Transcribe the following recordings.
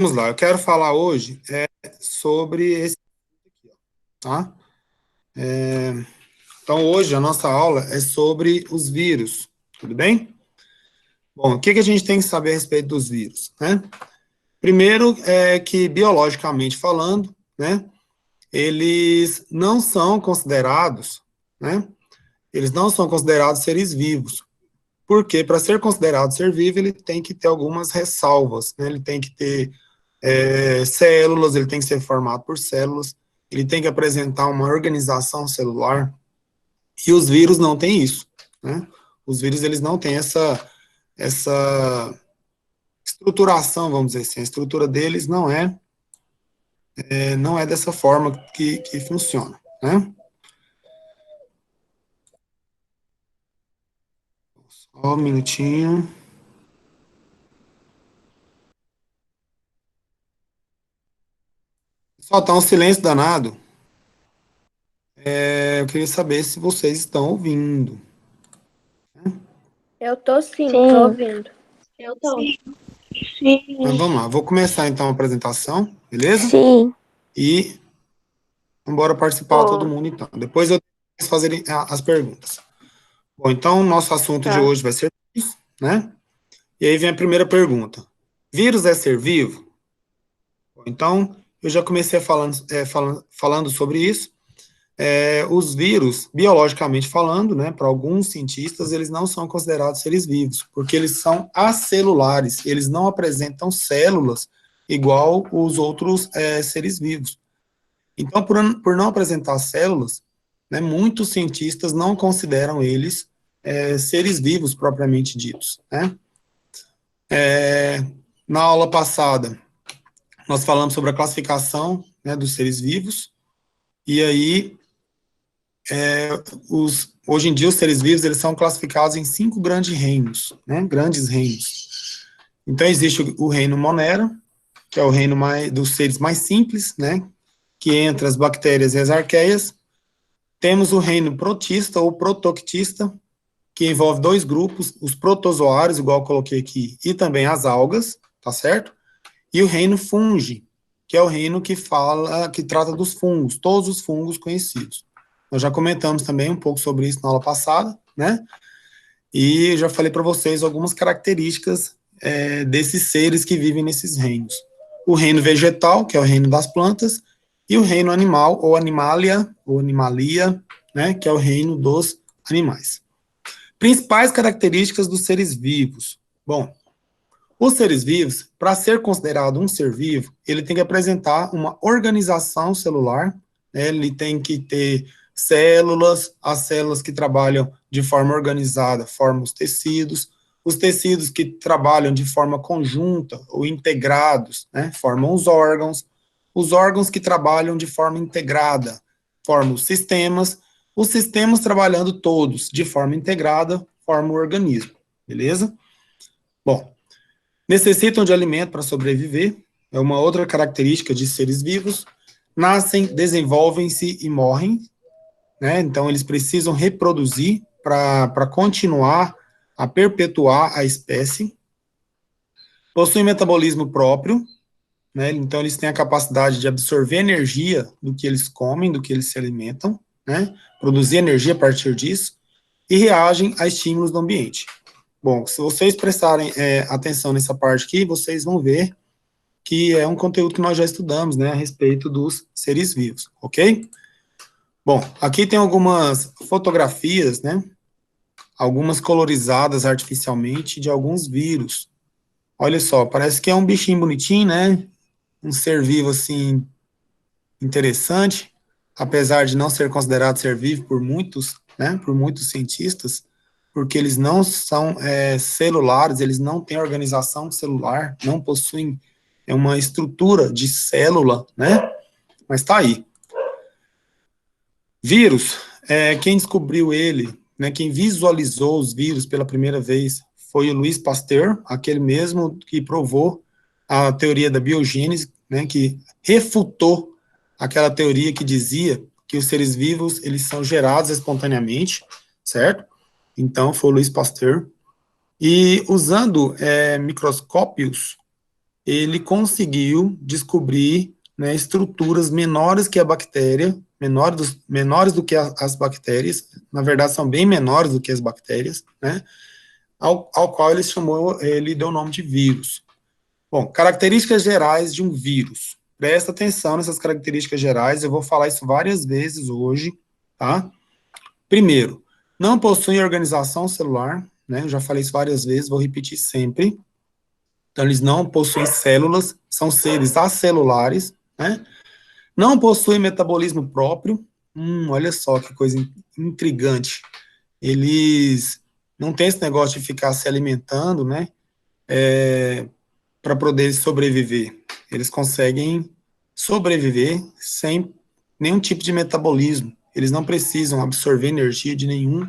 Vamos lá, eu quero falar hoje sobre esse aqui, ó, tá? Então, hoje a nossa aula é sobre os vírus, tudo bem? Bom, o que a gente tem que saber a respeito dos vírus, né? Primeiro é que, biologicamente falando, né, eles não são considerados, né? Eles não são considerados seres vivos, porque para ser considerado ser vivo, ele tem que ter algumas ressalvas, né? Ele tem que ter células, ele tem que ser formado por células, ele tem que apresentar uma organização celular, e os vírus não têm isso, né? Os vírus, eles não têm essa estruturação, vamos dizer assim, a estrutura deles não é dessa forma que funciona, né? Só um minutinho. Só tá um silêncio danado. Eu queria saber se vocês estão ouvindo. Eu tô sim, Sim. tô ouvindo. Eu tô. Então, vamos lá, vou começar então a apresentação, beleza? Sim. E vamos participar todo mundo então. Depois eu vou fazer as perguntas. Bom, então, nosso assunto de hoje vai ser isso, né? E aí vem a primeira pergunta. Vírus é ser vivo? Bom, então, eu já comecei falando sobre isso. Os vírus, biologicamente falando, né, para alguns cientistas, eles não são considerados seres vivos, porque eles são acelulares, eles não apresentam células igual os outros seres vivos. Então, por não apresentar células, né, muitos cientistas não consideram eles seres vivos propriamente ditos, né? Na aula passada, nós falamos sobre a classificação, né, dos seres vivos, e aí, hoje em dia, os seres vivos, eles são classificados em 5 grandes reinos, né, grandes reinos. Então, existe o reino Monera, que é o reino dos seres mais simples, né, que entra as bactérias e as arqueias. Temos o reino protista ou protoctista, que envolve 2 grupos, os protozoários, igual eu coloquei aqui, e também as algas, tá certo? E o reino fungi, que é o reino que trata dos fungos, todos os fungos conhecidos. Nós já comentamos também um pouco sobre isso na aula passada, né? E já falei para vocês algumas características desses seres que vivem nesses reinos. O reino vegetal, que é o reino das plantas, e o reino animal, ou animalia, ou animalia, né, que é o reino dos animais. Principais características dos seres vivos. Bom, os seres vivos, para ser considerado um ser vivo, ele tem que apresentar uma organização celular, né, ele tem que ter células, as células que trabalham de forma organizada formam os tecidos que trabalham de forma conjunta ou integrados, né, formam os órgãos que trabalham de forma integrada formam os sistemas trabalhando todos de forma integrada formam o organismo, beleza? Bom, necessitam de alimento para sobreviver, é uma outra característica de seres vivos. Nascem, desenvolvem-se e morrem, né? Então eles precisam reproduzir para continuar a perpetuar a espécie. Possuem metabolismo próprio, né? Então eles têm a capacidade de absorver energia do que eles comem, do que eles se alimentam, né? Produzir energia a partir disso e reagem a estímulos do ambiente. Bom, se vocês prestarem atenção nessa parte aqui, vocês vão ver que é um conteúdo que nós já estudamos, né, a respeito dos seres vivos, ok? Bom, aqui tem algumas fotografias, né, algumas colorizadas artificialmente de alguns vírus. Olha só, parece que é um bichinho bonitinho, né, um ser vivo, assim, interessante, apesar de não ser considerado ser vivo por muitos, né, por muitos cientistas, porque eles não são celulares, eles não têm organização celular, não possuem uma estrutura de célula, né? Mas tá aí. Vírus, quem descobriu ele, né, quem visualizou os vírus pela primeira vez foi o Louis Pasteur, aquele mesmo que provou a teoria da biogênese, né, que refutou aquela teoria que dizia que os seres vivos, eles são gerados espontaneamente, certo? Então, foi o Louis Pasteur. E usando microscópios, ele conseguiu descobrir, né, estruturas menores que a bactéria, menores do que as bactérias, na verdade são bem menores do que as bactérias, né, ao qual ele deu o nome de vírus. Bom, características gerais de um vírus. Presta atenção nessas características gerais, eu vou falar isso várias vezes hoje, tá? Primeiro, não possui organização celular, né? Eu já falei isso várias vezes, vou repetir sempre. Então, eles não possuem células, são seres acelulares, né? Não possuem metabolismo próprio. Olha só que coisa intrigante. Eles não têm esse negócio de ficar se alimentando, né? Para poder sobreviver. Eles conseguem sobreviver sem nenhum tipo de metabolismo. Eles não precisam absorver energia de nenhum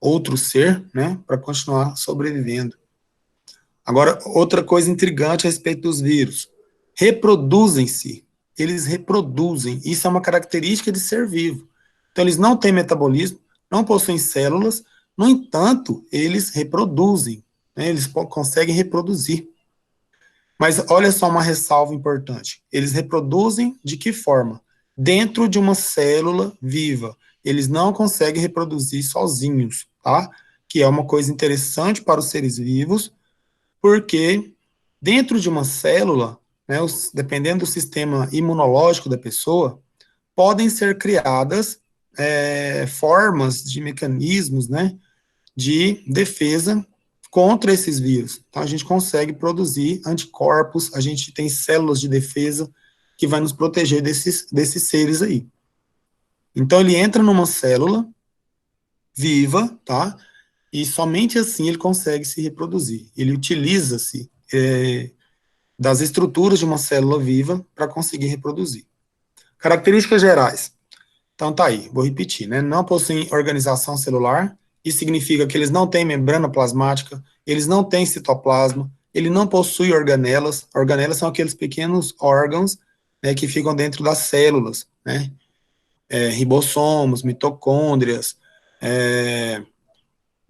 outro ser, né, para continuar sobrevivendo. Agora, outra coisa intrigante a respeito dos vírus. Reproduzem-se. Eles reproduzem. Isso é uma característica de ser vivo. Então, eles não têm metabolismo, não possuem células, no entanto, eles reproduzem. Né, eles conseguem reproduzir. Mas olha só uma ressalva importante. Eles reproduzem de que forma? Dentro de uma célula viva. Eles não conseguem reproduzir sozinhos, tá? Que é uma coisa interessante para os seres vivos, porque dentro de uma célula, né, dependendo do sistema imunológico da pessoa, podem ser criadas formas de mecanismos, né, de defesa contra esses vírus. Então, a gente consegue produzir anticorpos, a gente tem células de defesa que vai nos proteger desses seres aí. Então, ele entra numa célula viva, tá? E somente assim ele consegue se reproduzir. Ele utiliza-se das estruturas de uma célula viva para conseguir reproduzir. Características gerais. Então tá aí, vou repetir, né? Não possuem organização celular, isso significa que eles não têm membrana plasmática, eles não têm citoplasma, ele não possui organelas. Organelas são aqueles pequenos órgãos, né, que ficam dentro das células, né? Ribossomos, mitocôndrias,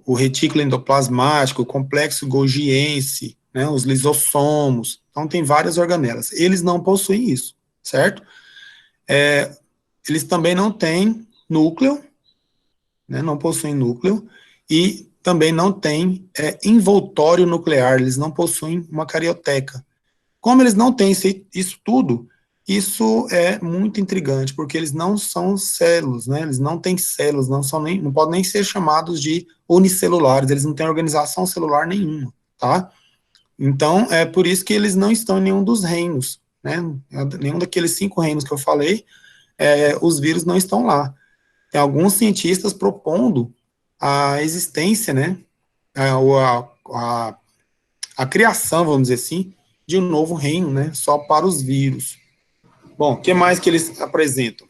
o retículo endoplasmático, o complexo golgiense, né, os lisossomos. Então, tem várias organelas. Eles não possuem isso, certo? Eles também não têm núcleo, né, não possuem núcleo, e também não têm envoltório nuclear, eles não possuem uma carioteca. Como eles não têm isso tudo, isso é muito intrigante, porque eles não são células, né? Eles não têm células, não podem nem ser chamados de unicelulares, eles não têm organização celular nenhuma, tá? Então, é por isso que eles não estão em nenhum dos reinos, né? Nenhum daqueles 5 reinos que eu falei, os vírus não estão lá. Tem alguns cientistas propondo a existência, né? A criação, vamos dizer assim, de um novo reino, né? Só para os vírus. Bom, o que mais que eles apresentam?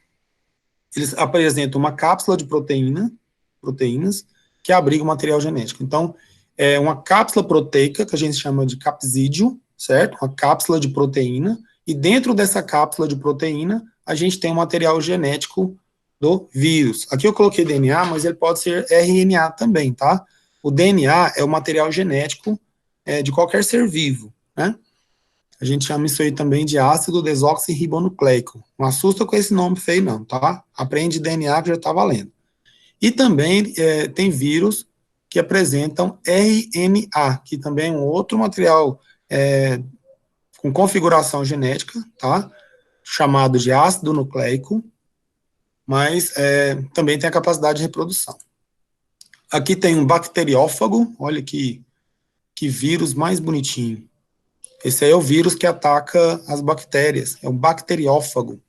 Eles apresentam uma cápsula de proteínas, que abriga o material genético. Então, é uma cápsula proteica, que a gente chama de capsídeo, certo? Uma cápsula de proteína, e dentro dessa cápsula de proteína, a gente tem o material genético do vírus. Aqui eu coloquei DNA, mas ele pode ser RNA também, tá? O DNA é o material genético de qualquer ser vivo, né? A gente chama isso aí também de ácido desoxirribonucleico. Não assusta com esse nome feio, não, tá? Aprende DNA que já tá valendo. E também tem vírus que apresentam RNA, que também é um outro material com configuração genética, tá? Chamado de ácido nucleico, mas também tem a capacidade de reprodução. Aqui tem um bacteriófago, olha que vírus mais bonitinho. Esse aí é o vírus que ataca as bactérias, é um bacteriófago.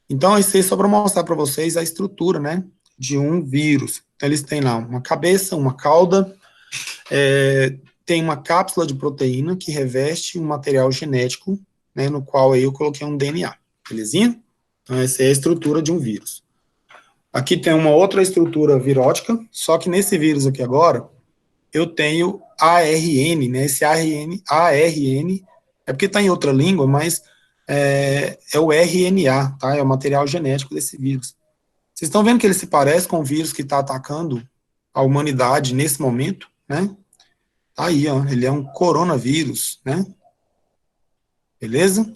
Então, esse aí é só para mostrar para vocês a estrutura, né, de um vírus. Então, eles têm lá uma cabeça, uma cauda, tem uma cápsula de proteína que reveste um material genético, né, no qual aí eu coloquei um DNA, belezinha? Então, essa é a estrutura de um vírus. Aqui tem uma outra estrutura virótica, só que nesse vírus aqui agora, eu tenho ARN, né? Esse ARN é porque está em outra língua, mas é o RNA, tá? É o material genético desse vírus. Vocês estão vendo que ele se parece com o vírus que está atacando a humanidade nesse momento, né? Aí, ó, ele é um coronavírus, né? beleza?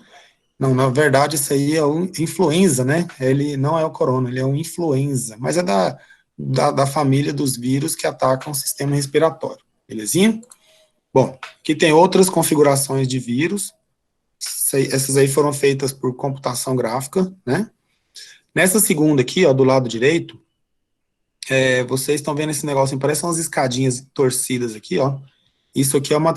Não, na verdade, isso aí é o influenza, né? Ele não é o corona, ele é um influenza, mas é da família dos vírus que atacam o sistema respiratório, belezinha? Bom, aqui tem outras configurações de vírus, essas aí foram feitas por computação gráfica, né? Nessa segunda aqui, ó, do lado direito, vocês estão vendo esse negocinho, parece umas escadinhas torcidas aqui, ó. Isso aqui é uma